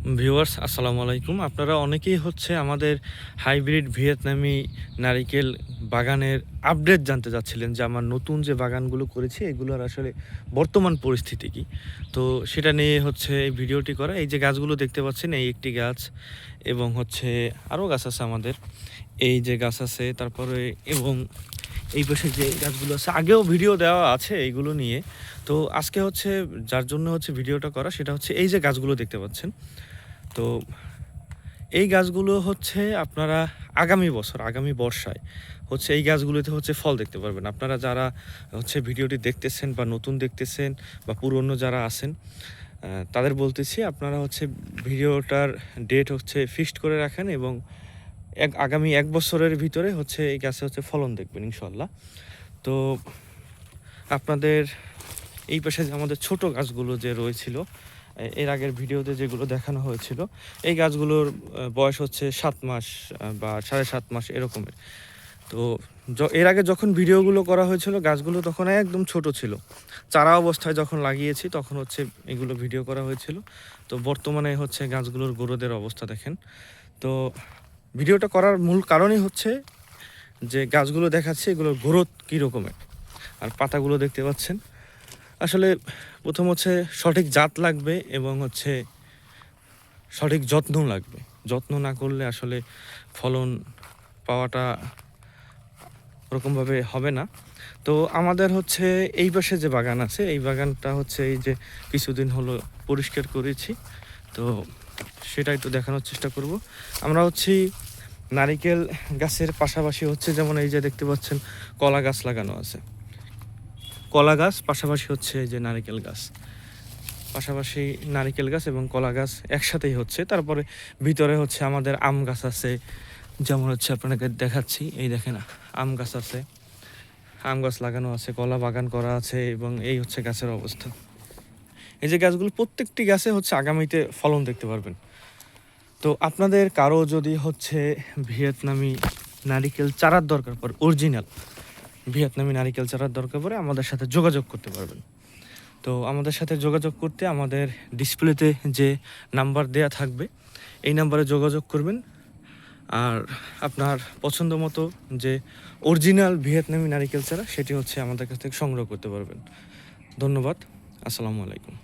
Viewers আসসালামু আলাইকুম। আপনারা অনেকেই আমাদের হাইব্রিড ভিয়েতনামি নারিকেল বাগানের আপডেট জানতে চাচ্ছিলেন যে আমার নতুন যে বাগানগুলো করেছি এগুলোর আসলে বর্তমান পরিস্থিতি কী। তো সেটা নিয়ে এই ভিডিওটি করা। এই যে গাছগুলো দেখতে পাচ্ছেন, এই একটি গাছ এবং আরও গাছ আছে আমাদের। এই যে গাছ আছে, তারপরে এবং এই পাশে যে গাছগুলো আছে, আগেও ভিডিও দেওয়া আছে এইগুলো নিয়ে। তো আজকে যার জন্য ভিডিওটা করা, সেটা এই যে গাছগুলো দেখতে পাচ্ছেন। তো এই গাছগুলো আপনারা আগামী বছর, আগামী বর্ষায় এই গাছগুলোতে ফল দেখতে পারবেন। আপনারা যারা ভিডিওটি দেখতেছেন বা নতুন দেখতেছেন বা পুরনো যারা আছেন, তাদের বলতেছি আপনারা ভিডিওটার ডেট ফিক্সড করে রাখেন এবং আগামী 1 বছরের ভিতরে এই গাছে ফলন দেখবেন ইনশাল্লাহ। তো আপনাদের এই পাশে যে আমাদের ছোট গাছগুলো যে রয়েছিল, এর আগের ভিডিওতে যেগুলো দেখানো হয়েছিল, এই গাছগুলোর বয়স 7 মাস বা 7.5 মাস এরকমের। তো এর আগে যখন ভিডিওগুলো করা হয়েছিল, গাছগুলো তখন একদম ছোট ছিল। চারা অবস্থায় যখন লাগিয়েছি তখন এগুলো ভিডিও করা হয়েছিল। তো বর্তমানে গাছগুলোর গোড়োদের অবস্থা দেখেন। তো ভিডিওটা করার মূল কারণই যে গাছগুলো দেখাচ্ছে এগুলোর গ্রোথ কী রকমের। আর পাতাগুলো দেখতে পাচ্ছেন। আসলে প্রথম সঠিক জাত লাগবে এবং সঠিক যত্ন লাগবে। যত্ন না করলে আসলে ফলন পাওয়াটা ওরকমভাবে হবে না। তো আমাদের এই পাশে যে বাগান আছে, এই বাগানটা এই যে কিছুদিন হলো পরিষ্কার করেছি। তো সেটা একটু দেখানোর চেষ্টা করব। আমরা নারিকেল গাছের পাশাপাশি যেমন এই যে দেখতে পাচ্ছেন কলা গাছ লাগানো আছে। কলা গাছ পাশাপাশি এই যে নারিকেল গাছ, পাশাপাশি নারিকেল গাছ এবং কলা গাছ একসাথেই তারপরে ভিতরে আমাদের আম গাছ আছে। যেমন আপনাকে দেখাচ্ছি, এই দেখেন আম গাছ আছে, আম গাছ লাগানো আছে, কলা বাগান করা আছে এবং এই গাছের অবস্থা। এই যে গাছগুলো প্রত্যেকটি গাছে আগামীতে ফলন দেখতে পারবেন। তো আপনাদের কারো যদি ভিয়েতনামি নারিকেল চারার দরকার পড়ে, অরিজিনাল ভিয়েতনামি নারিকেল চারার দরকার পড়ে, আমাদের সাথে যোগাযোগ করতে পারবেন। তো আমাদের সাথে যোগাযোগ করতে আমাদের ডিসপ্লেতে যে নাম্বার দেয়া থাকবে, এই নাম্বারে যোগাযোগ করবেন। আর আপনার পছন্দ মতো যে অরিজিনাল ভিয়েতনামি নারিকেল চারা, সেটি আমাদের কাছ থেকে সংগ্রহ করতে পারবেন। ধন্যবাদ। আসসালামু আলাইকুম।